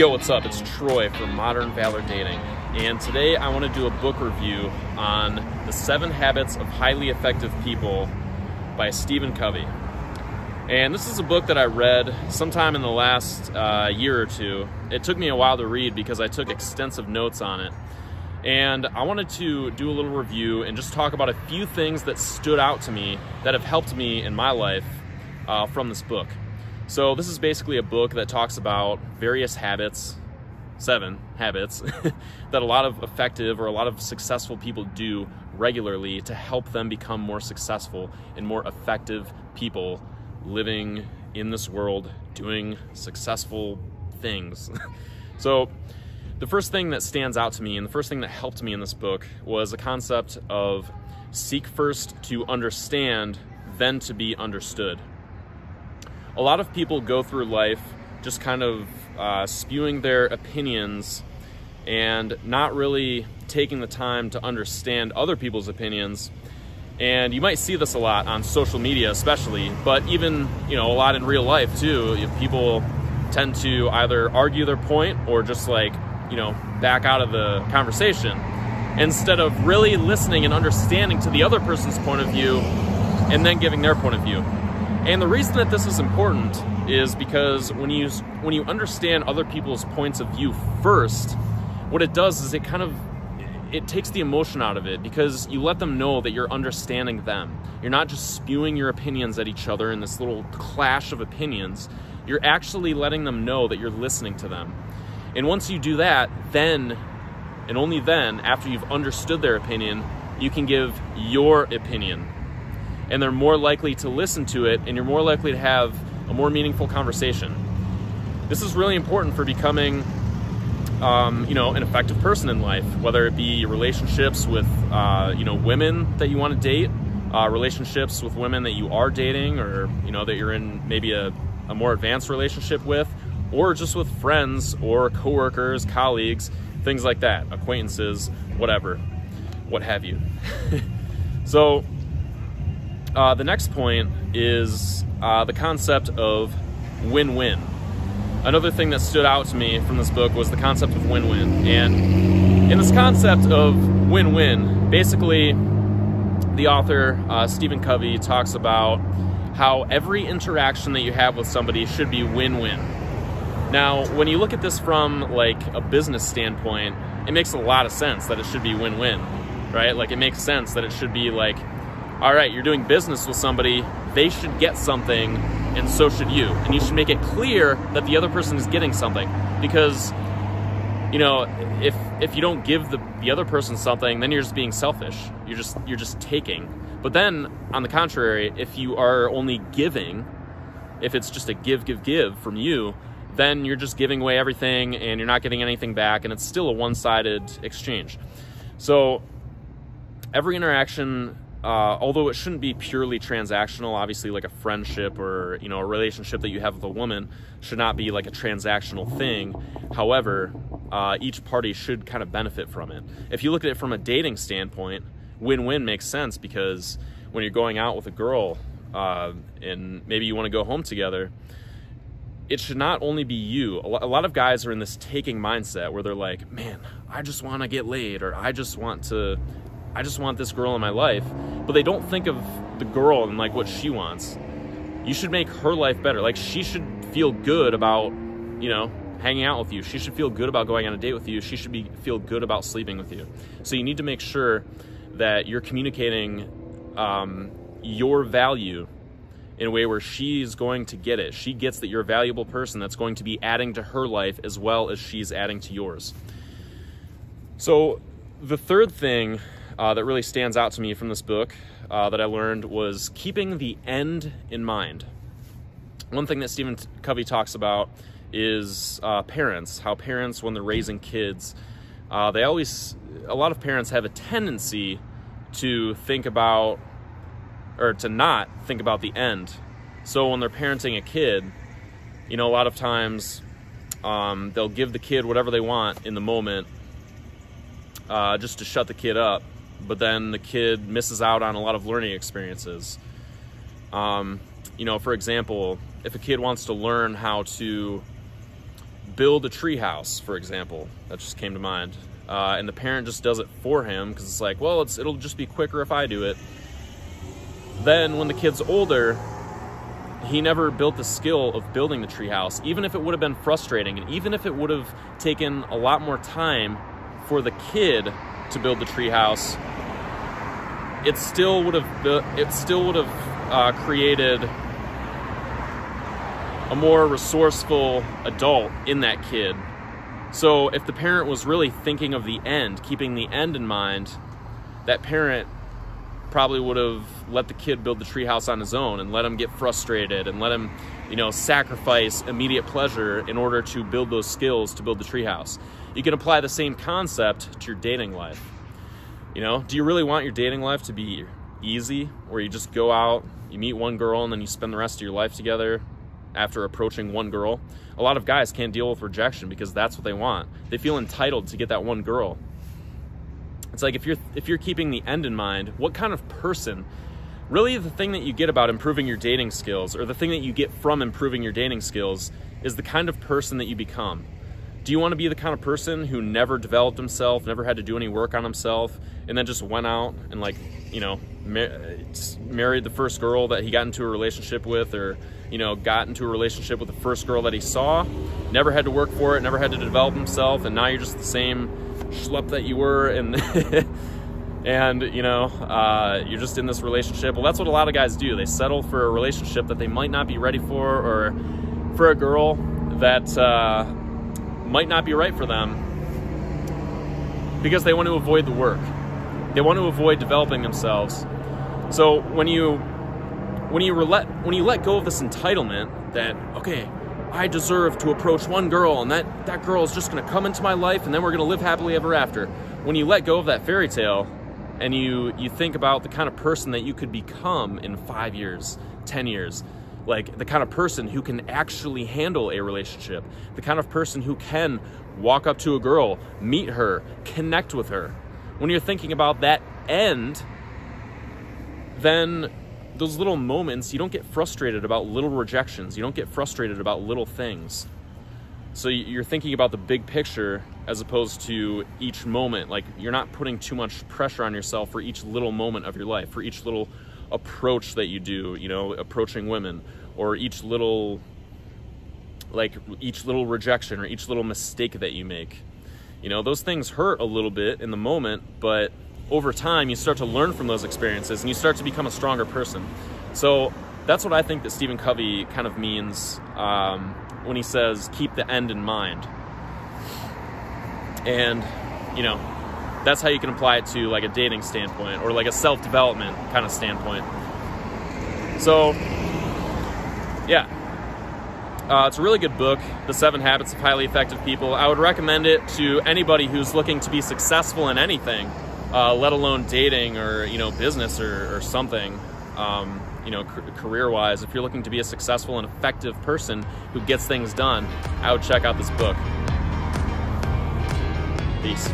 Yo, what's up? It's Troy from Modern Valor Dating, and today I want to do a book review on The 7 Habits of Highly Effective People by Stephen Covey. And this is a book that I read sometime in the last year or two. It took me a while to read because I took extensive notes on it. And I wanted to do a little review and just talk about a few things that stood out to me that have helped me in my life from this book. So this is basically a book that talks about various habits, 7 habits, that a lot of effective or a lot of successful people do regularly to help them become more successful and more effective people living in this world, doing successful things. So the first thing that stands out to me and the first thing that helped me in this book was the concept of seek first to understand, then to be understood. A lot of people go through life just kind of spewing their opinions and not really taking the time to understand other people's opinions. And you might see this a lot on social media especially, but even, a lot in real life too. People tend to either argue their point or just back out of the conversation instead of really listening and understanding to the other person's point of view and then giving their point of view. And the reason that this is important is because when you understand other people's points of view first, what it does is it takes the emotion out of it, because you let them know that you're understanding them. You're not just spewing your opinions at each other in this little clash of opinions. You're actually letting them know that you're listening to them. And once you do that, then, and only then, after you've understood their opinion, you can give your opinion. And they're more likely to listen to it, and you're more likely to have a more meaningful conversation. This is really important for becoming, an effective person in life, whether it be relationships with, women that you want to date, relationships with women that you are dating, or, that you're in maybe a more advanced relationship with, or just with friends or coworkers, colleagues, things like that, acquaintances, whatever, what have you. So, the next point is the concept of win-win. Another thing that stood out to me from this book was the concept of win-win. And in this concept of win-win, basically the author, Stephen Covey, talks about how every interaction that you have with somebody should be win-win. Now, when you look at this from a business standpoint, it makes a lot of sense that it should be win-win, right? It makes sense that it should be all right, you're doing business with somebody, they should get something, and so should you. And you should make it clear that the other person is getting something. Because, if you don't give the other person something, then you're just being selfish. You're just taking. But then, on the contrary, if you are only giving, if it's just a give from you, then you're just giving away everything and you're not getting anything back, and it's still a one-sided exchange. So, every interaction, although it shouldn't be purely transactional, obviously a friendship or a relationship that you have with a woman should not be a transactional thing. However, each party should kind of benefit from it. If you look at it from a dating standpoint, win-win makes sense, because when you're going out with a girl and maybe you want to go home together, it should not only be you. A lot of guys are in this taking mindset where they're like, man, I just want to get laid, or I just want this girl in my life, but they don't think of the girl and what she wants. You should make her life better. She should feel good about, hanging out with you. She should feel good about going on a date with you. She should feel good about sleeping with you. So you need to make sure that you're communicating your value in a way where she's going to get it. She gets that you're a valuable person that's going to be adding to her life as well as she's adding to yours. So the third thing that really stands out to me from this book that I learned was keeping the end in mind. One thing that Stephen Covey talks about is parents, how parents, when they're raising kids, a lot of parents have a tendency to think about, or to not think about the end. So when they're parenting a kid, a lot of times they'll give the kid whatever they want in the moment just to shut the kid up. But then the kid misses out on a lot of learning experiences. For example, if a kid wants to learn how to build a tree house, for example. That just came to mind. And the parent just does it for him because it's like, well, it'll just be quicker if I do it. Then when the kid's older, he never built the skill of building the tree house, even if it would have been frustrating, and even if it would have taken a lot more time for the kid to build the tree house, it still would have created a more resourceful adult in that kid. So if the parent was really thinking of the end, keeping the end in mind, that parent probably would have let the kid build the treehouse on his own and let him get frustrated and let him, sacrifice immediate pleasure in order to build those skills to build the treehouse. You can apply the same concept to your dating life. Do you really want your dating life to be easy, where you just go out, you meet one girl, and then you spend the rest of your life together after approaching one girl? A lot of guys can't deal with rejection because that's what they want. They feel entitled to get that one girl. It's like, if you're keeping the end in mind, what kind of person, really the thing that you get about improving your dating skills, or the thing that you get from improving your dating skills, is the kind of person that you become. Do you want to be the kind of person who never developed himself, never had to do any work on himself, and then just went out and married the first girl that he got into a relationship with, or got into a relationship with the first girl that he saw, never had to work for it, never had to develop himself, and now you're just the same schlep that you were, and you're just in this relationship? Well, that's what a lot of guys do. They settle for a relationship that they might not be ready for, or for a girl that might not be right for them, because they want to avoid the work. They want to avoid developing themselves. So when you let go of this entitlement that, okay, I deserve to approach one girl, and that girl is just going to come into my life, and then we're going to live happily ever after. When you let go of that fairy tale, and you think about the kind of person that you could become in 5 years, 10 years, like the kind of person who can actually handle a relationship, the kind of person who can walk up to a girl, meet her, connect with her. When you're thinking about that end, then those little moments, you don't get frustrated about little rejections. You don't get frustrated about little things. So you're thinking about the big picture as opposed to each moment. Like, you're not putting too much pressure on yourself for each little moment of your life, for each little approach that you do, approaching women, or each little rejection, or each little mistake that you make. Those things hurt a little bit in the moment, but over time you start to learn from those experiences and you start to become a stronger person. So that's what I think that Stephen Covey kind of means when he says keep the end in mind. And that's how you can apply it to like a dating standpoint, or like a self-development kind of standpoint. So yeah, it's a really good book, The 7 Habits of Highly Effective People. I would recommend it to anybody who's looking to be successful in anything, let alone dating or business or something. Career-wise, if you're looking to be a successful and effective person who gets things done, I would check out this book. Peace.